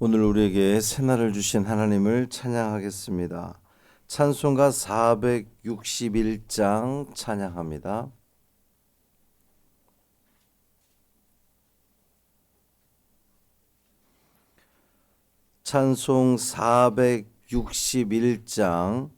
오늘 우리에게 새날을 주신 하나님을 찬양하겠습니다. 찬송가 461장 찬양합니다. 찬송 461장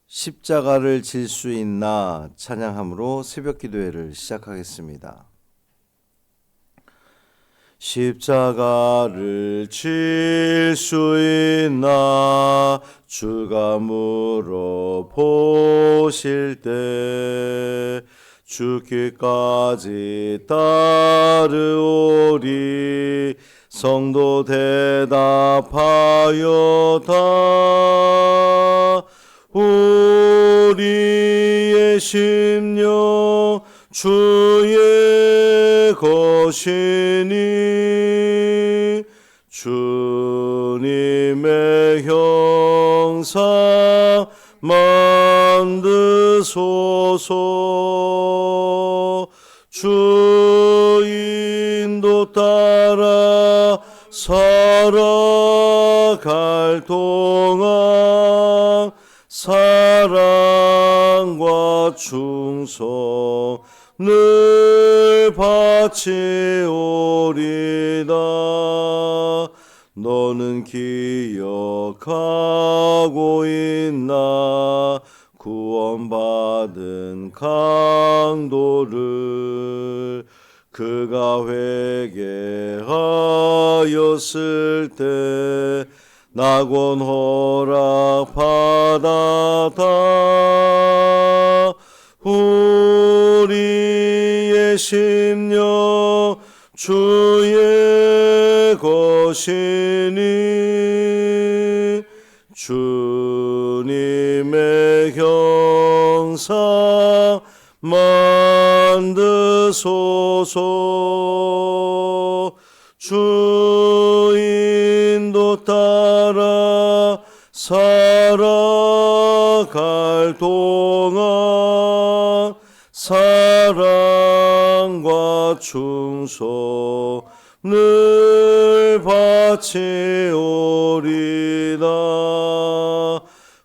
십자가를 질 수 있나 찬양함으로 새벽 기도회를 시작하겠습니다. 십자가를 질 수 있나 주가 물어보실 때 죽기까지 따르오리. 성도 대답하여다. 우리의 심령 주의 것이니 주님의 형상 만드소서. 주 인도 따라 살아갈 동안 사랑과 충성 늘 바치오리다. 너는 기억하고 있나 구원받은 강도를. 그가 회개하였을 때 낙원 허락받았다. 우리의 심령 주의 것이니 주님의 형상 만드소서. 주 인도 따라 살아갈 동안 사랑과 충성 늘 바치오리다.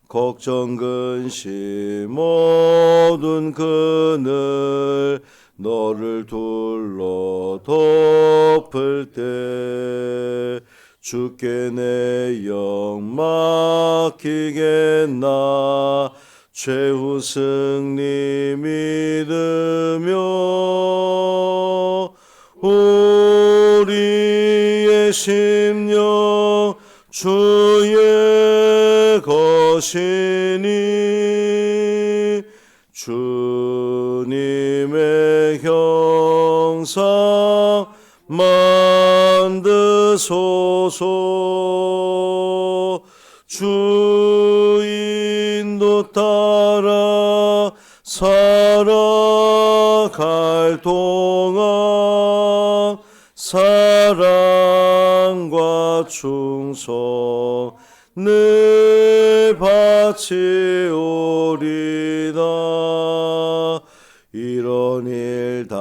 걱정 근심 모든 그늘 너를 둘러 덮을 때 주께 내 영 맡기겠나. 최후 승리 믿으며 우리의 심령 주의 것이니 주님의 형상 만드소서. 주 인도 따라 살아갈 동안 사랑과 충성 늘 바치오리다. 이런 일 다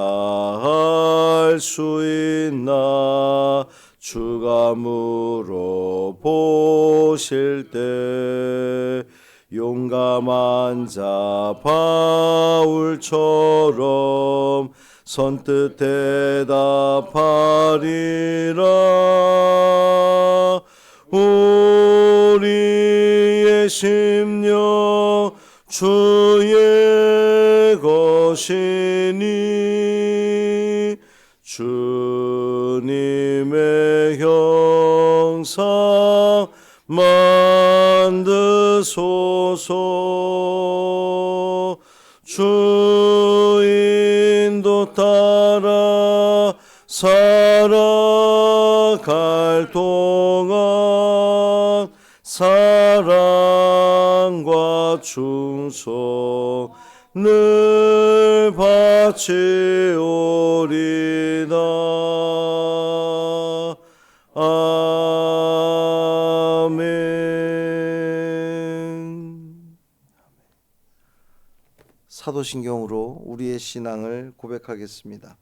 할 수 있나 주가 물어보실 때 용감한 자 바울처럼 선뜻 대답하리라. 우리의 심령 주의 것이니 주님의 형상 만드소서. 주 인도 따라 살아갈 동안 사랑과 충성 늘 바치오리다. 아멘. 사도신경으로 우리의 신앙을 고백하겠습니다.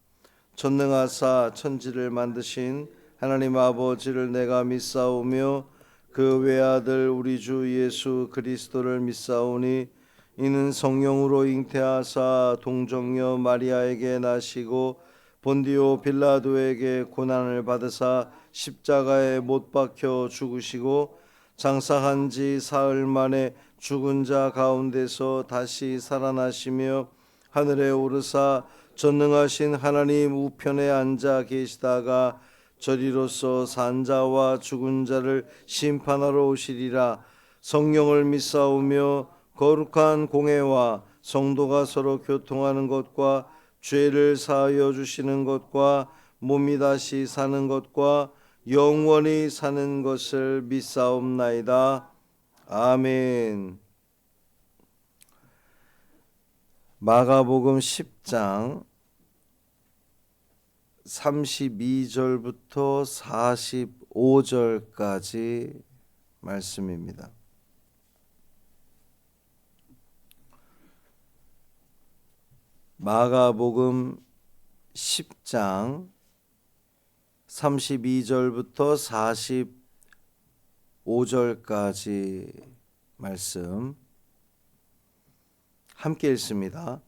전능하사 천지를 만드신 하나님 아버지를 내가 믿사오며 그 외아들 우리 주 예수 그리스도를 믿사오니 이는 성령으로 잉태하사 동정녀 마리아에게 나시고 본디오 빌라도에게 고난을 받으사 십자가에 못 박혀 죽으시고 장사한 지 사흘 만에 죽은 자 가운데서 다시 살아나시며 하늘에 오르사 전능하신 하나님 우편에 앉아 계시다가 저리로서 산 자와 죽은 자를 심판하러 오시리라. 성령을 믿사오며 거룩한 공회와 성도가 서로 교통하는 것과 죄를 사하여 주시는 것과 몸이 다시 사는 것과 영원히 사는 것을 믿사옵나이다. 아멘. 마가복음 10장 32절부터 45절까지 말씀입니다. 마가복음 10장 32절부터 45절까지 말씀 함께 읽습니다.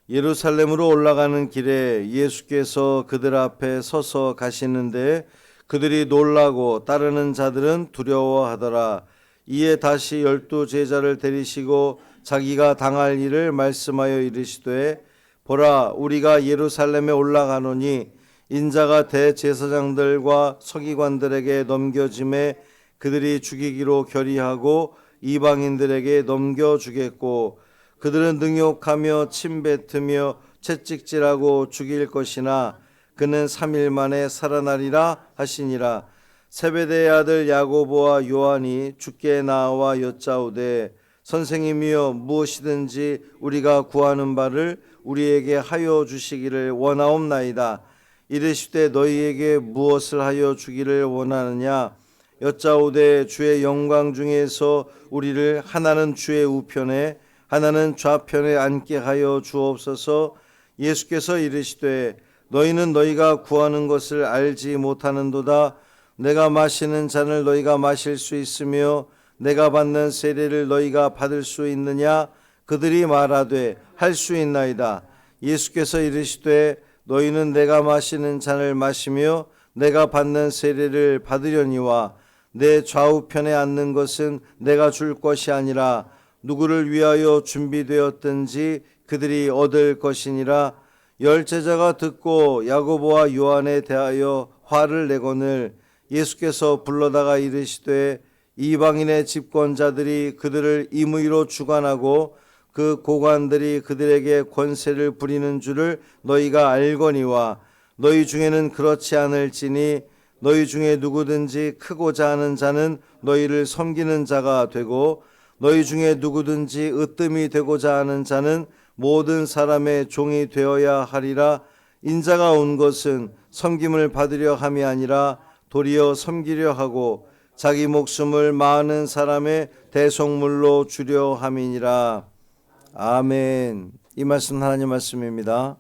예루살렘으로 올라가는 길에 예수께서 그들 앞에 서서 가시는데 그들이 놀라고 따르는 자들은 두려워하더라. 이에 다시 12 제자를 데리시고 자기가 당할 일을 말씀하여 이르시되 보라 우리가 예루살렘에 올라가노니 인자가 대제사장들과 서기관들에게 넘겨짐에 그들이 죽이기로 결의하고 이방인들에게 넘겨주겠고 그들은 능욕하며 침뱉으며 채찍질하고 죽일 것이나 그는 3일 만에 살아나리라 하시니라. 세베대의 아들 야고보와 요한이 주께 나와 여짜오되 선생님이여 무엇이든지 우리가 구하는 바를 우리에게 하여 주시기를 원하옵나이다. 이르시되 너희에게 무엇을 하여 주기를 원하느냐. 여짜오되 주의 영광 중에서 우리를 하나는 주의 우편에 하나는 좌편에 앉게 하여 주옵소서. 예수께서 이르시되 너희는 너희가 구하는 것을 알지 못하는도다. 내가 마시는 잔을 너희가 마실 수 있으며 내가 받는 세례를 너희가 받을 수 있느냐. 그들이 말하되 할 수 있나이다. 예수께서 이르시되 너희는 내가 마시는 잔을 마시며 내가 받는 세례를 받으려니와 내 좌우편에 앉는 것은 내가 줄 것이 아니라 누구를 위하여 준비되었든지 그들이 얻을 것이니라. 10 제자가 듣고 야고보와 요한에 대하여 화를 내거늘 예수께서 불러다가 이르시되 이방인의 집권자들이 그들을 임의로 주관하고 그 고관들이 그들에게 권세를 부리는 줄을 너희가 알거니와 너희 중에는 그렇지 않을지니 너희 중에 누구든지 크고자 하는 자는 너희를 섬기는 자가 되고 너희 중에 누구든지 으뜸이 되고자 하는 자는 모든 사람의 종이 되어야 하리라. 인자가 온 것은 섬김을 받으려 함이 아니라 도리어 섬기려 하고 자기 목숨을 많은 사람의 대속물로 주려 함이니라. 아멘. 이 말씀 하나님 말씀입니다.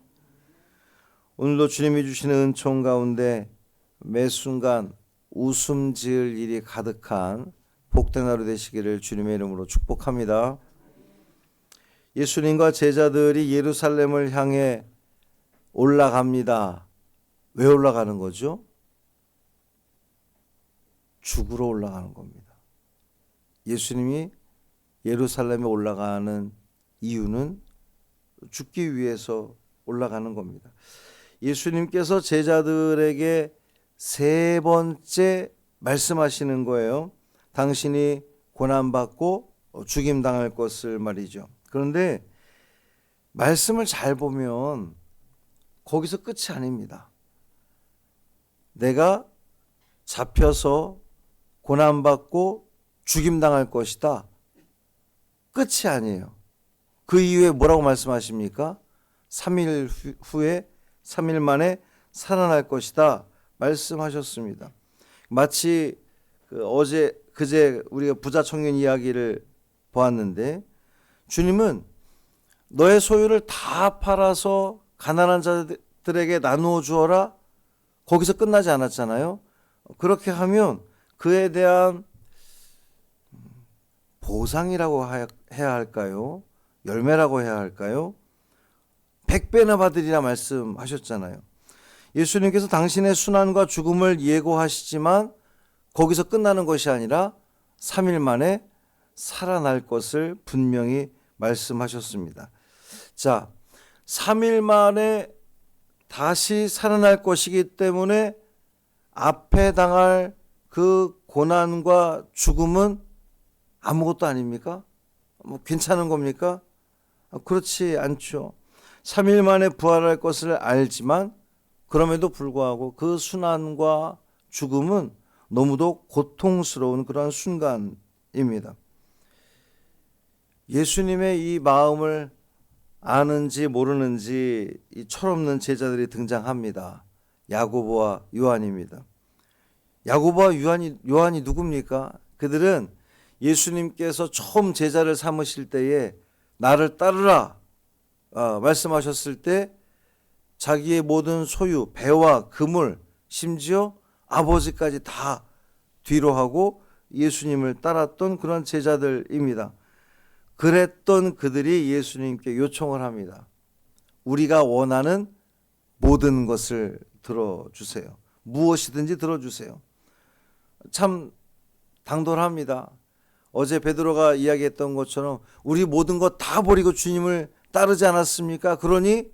오늘도 주님이 주시는 은총 가운데 매 순간 웃음 지을 일이 가득한 복된 하루 되시기를 주님의 이름으로 축복합니다. 예수님과 제자들이 예루살렘을 향해 올라갑니다. 왜 올라가는 거죠? 죽으러 올라가는 겁니다. 예수님이 예루살렘에 올라가는 이유는 죽기 위해서 올라가는 겁니다. 예수님께서 제자들에게 세 번째 말씀하시는 거예요. 당신이 고난받고 죽임당할 것을 말이죠. 그런데 말씀을 잘 보면 거기서 끝이 아닙니다. 내가 잡혀서 고난받고 죽임당할 것이다. 끝이 아니에요. 그 이후에 뭐라고 말씀하십니까? 3일 후에 3일 만에 살아날 것이다 말씀하셨습니다. 마치 그제 우리가 부자 청년 이야기를 보았는데 주님은 너의 소유를 다 팔아서 가난한 자들에게 나누어 주어라. 거기서 끝나지 않았잖아요. 그렇게 하면 그에 대한 보상이라고 해야 할까요? 열매라고 해야 할까요? 100배나 받으리라 말씀하셨잖아요. 예수님께서 당신의 순환과 죽음을 예고하시지만 거기서 끝나는 것이 아니라 3일 만에 살아날 것을 분명히 말씀하셨습니다. 자, 3일 만에 다시 살아날 것이기 때문에 앞에 당할 그 고난과 죽음은 아무것도 아닙니까? 뭐 괜찮은 겁니까? 그렇지 않죠. 3일 만에 부활할 것을 알지만 그럼에도 불구하고 그 순환과 죽음은 너무도 고통스러운 그런 순간입니다. 예수님의 이 마음을 아는지 모르는지 이 철없는 제자들이 등장합니다. 야고보와 요한입니다. 야고보와 요한이 누굽니까? 그들은 예수님께서 처음 제자를 삼으실 때에 나를 따르라 말씀하셨을 때 자기의 모든 소유, 배와 그물, 심지어 아버지까지 다 뒤로 하고 예수님을 따랐던 그런 제자들입니다. 그랬던 그들이 예수님께 요청을 합니다. 우리가 원하는 모든 것을 들어주세요. 무엇이든지 들어주세요. 참 당돌합니다. 어제 베드로가 이야기했던 것처럼 우리 모든 것 다 버리고 주님을 따르지 않았습니까? 그러니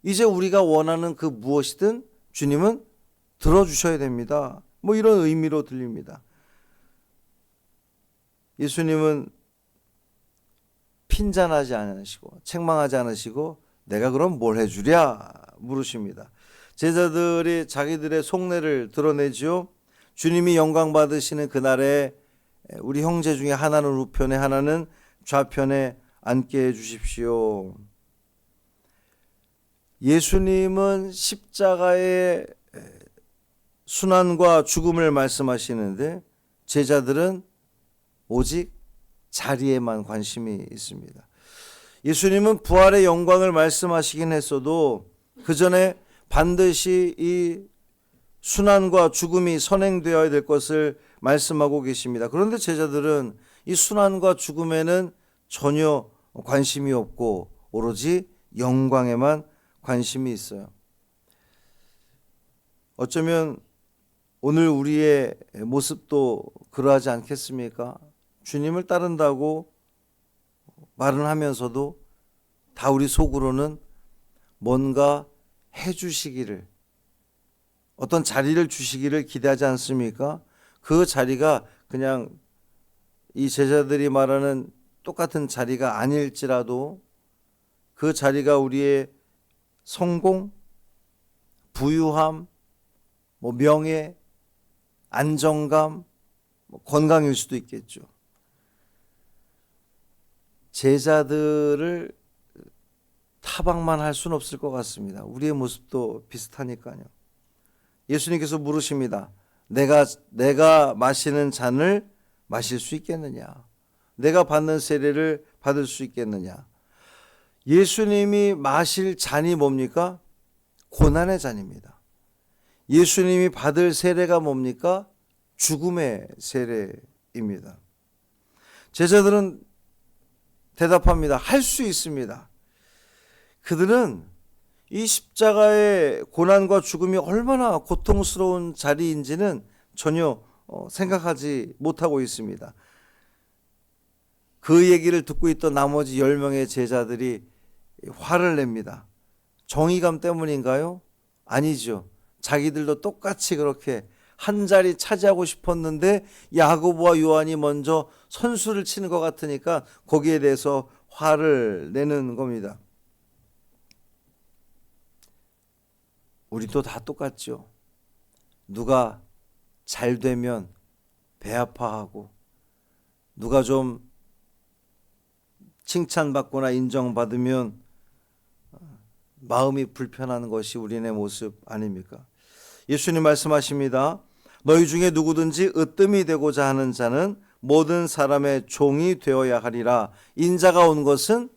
이제 우리가 원하는 그 무엇이든 주님은 들어주셔야 됩니다. 뭐 이런 의미로 들립니다. 예수님은 핀잔하지 않으시고 책망하지 않으시고 내가 그럼 뭘 해주랴 물으십니다. 제자들이 자기들의 속내를 드러내지요. 주님이 영광 받으시는 그날에 우리 형제 중에 하나는 우편에 하나는 좌편에 앉게 해주십시오. 예수님은 십자가의 순환과 죽음을 말씀하시는데 제자들은 오직 자리에만 관심이 있습니다. 예수님은 부활의 영광을 말씀하시긴 했어도 그 전에 반드시 이 순환과 죽음이 선행되어야 될 것을 말씀하고 계십니다. 그런데 제자들은 이 순환과 죽음에는 전혀 관심이 없고 오로지 영광에만 관심이 있어요. 어쩌면 오늘 우리의 모습도 그러하지 않겠습니까? 주님을 따른다고 말은 하면서도 다 우리 속으로는 뭔가 해주시기를, 어떤 자리를 주시기를 기대하지 않습니까? 그 자리가 그냥 이 제자들이 말하는 똑같은 자리가 아닐지라도 그 자리가 우리의 성공, 부유함, 명예, 안정감, 건강일 수도 있겠죠. 제자들을 타박만 할 수는 없을 것 같습니다. 우리의 모습도 비슷하니까요. 예수님께서 물으십니다. 내가 마시는 잔을 마실 수 있겠느냐? 내가 받는 세례를 받을 수 있겠느냐? 예수님이 마실 잔이 뭡니까? 고난의 잔입니다. 예수님이 받을 세례가 뭡니까? 죽음의 세례입니다. 제자들은 대답합니다. 할 수 있습니다. 그들은 이 십자가의 고난과 죽음이 얼마나 고통스러운 자리인지는 전혀 생각하지 못하고 있습니다. 그 얘기를 듣고 있던 나머지 10명의 제자들이 화를 냅니다. 정의감 때문인가요? 아니죠. 자기들도 똑같이 그렇게 한 자리 차지하고 싶었는데 야고보와 요한이 먼저 선수를 치는 것 같으니까 거기에 대해서 화를 내는 겁니다. 우리도 다 똑같죠. 누가 잘 되면 배 아파하고 누가 좀 칭찬받거나 인정받으면 마음이 불편한 것이 우리의 모습 아닙니까? 예수님 말씀하십니다. 너희 중에 누구든지 으뜸이 되고자 하는 자는 모든 사람의 종이 되어야 하리라. 인자가 온 것은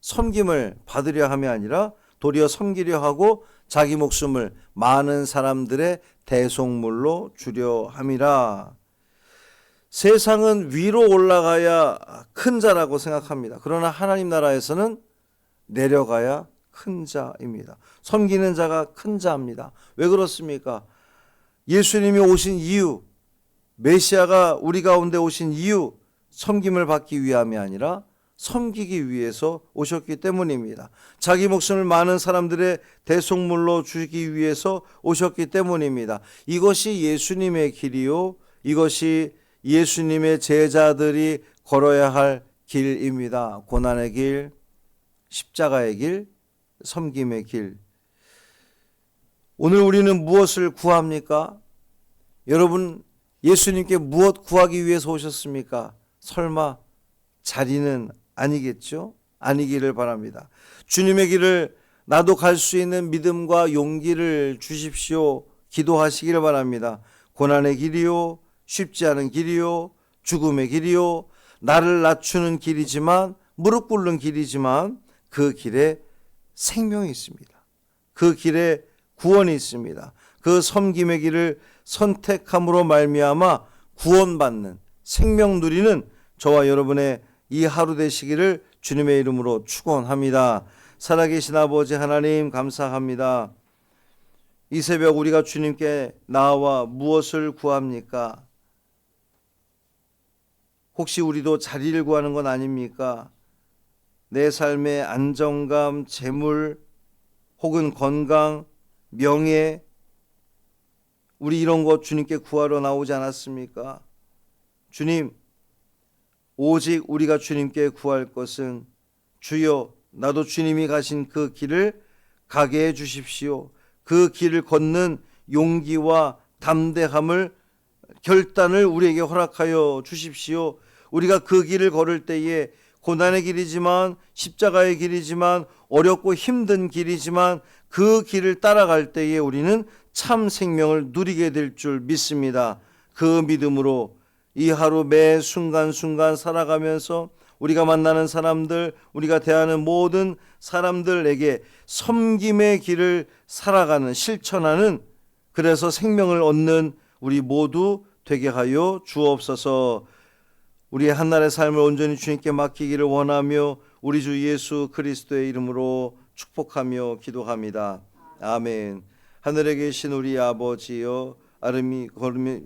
섬김을 받으려 함이 아니라 도리어 섬기려 하고 자기 목숨을 많은 사람들의 대속물로 주려 함이라. 세상은 위로 올라가야 큰 자라고 생각합니다. 그러나 하나님 나라에서는 내려가야 큰 자입니다. 섬기는 자가 큰 자입니다. 왜 그렇습니까? 예수님이 오신 이유, 메시아가 우리 가운데 오신 이유, 섬김을 받기 위함이 아니라 섬기기 위해서 오셨기 때문입니다. 자기 목숨을 많은 사람들의 대속물로 주기 위해서 오셨기 때문입니다. 이것이 예수님의 길이요, 이것이 예수님의 제자들이 걸어야 할 길입니다. 고난의 길, 십자가의 길, 섬김의 길. 오늘 우리는 무엇을 구합니까? 여러분, 예수님께 무엇 구하기 위해서 오셨습니까? 설마 자리는 아니겠죠? 아니기를 바랍니다. 주님의 길을 나도 갈 수 있는 믿음과 용기를 주십시오. 기도하시기를 바랍니다. 고난의 길이요, 쉽지 않은 길이요, 죽음의 길이요, 나를 낮추는 길이지만, 무릎 꿇는 길이지만 그 길에 생명이 있습니다. 그 길에 구원이 있습니다. 그 섬김의 길을 선택함으로 말미암아 구원받는, 생명 누리는 저와 여러분의 이 하루 되시기를 주님의 이름으로 축원합니다. 살아계신 아버지 하나님 감사합니다. 이 새벽 우리가 주님께 나와 무엇을 구합니까? 혹시 우리도 자리를 구하는 건 아닙니까? 내 삶의 안정감, 재물, 혹은 건강, 명예, 우리 이런 것 주님께 구하러 나오지 않았습니까? 주님, 오직 우리가 주님께 구할 것은 주여, 나도 주님이 가신 그 길을 가게 해 주십시오. 그 길을 걷는 용기와 담대함을, 결단을 우리에게 허락하여 주십시오. 우리가 그 길을 걸을 때에 고난의 길이지만, 십자가의 길이지만, 어렵고 힘든 길이지만 그 길을 따라갈 때에 우리는 참 생명을 누리게 될 줄 믿습니다. 그 믿음으로 이 하루 매 순간순간 살아가면서 우리가 만나는 사람들, 우리가 대하는 모든 사람들에게 섬김의 길을 살아가는, 실천하는, 그래서 생명을 얻는 우리 모두 되게 하여 주옵소서. 우리의 한날의 삶을 온전히 주님께 맡기기를 원하며 우리 주 예수 그리스도의 이름으로 축복하며 기도합니다. 아멘. 하늘에 계신 우리 아버지여, 아름이 거름이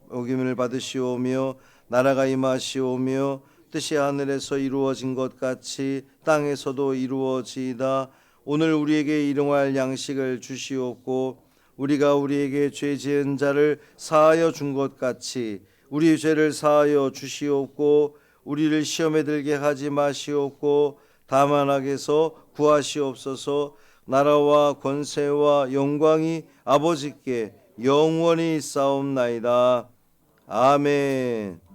어김을 받으시오며 나라가 임하시오며 뜻이 하늘에서 이루어진 것 같이 땅에서도 이루어지이다. 오늘 우리에게 일용할 양식을 주시옵고 우리가 우리에게 죄 지은 자를 사하여 준 것 같이 우리 죄를 사하여 주시옵고 우리를 시험에 들게 하지 마시옵고 다만 악에서 구하시옵소서. 나라와 권세와 영광이 아버지께 영원히 있사옵나이다. 아멘.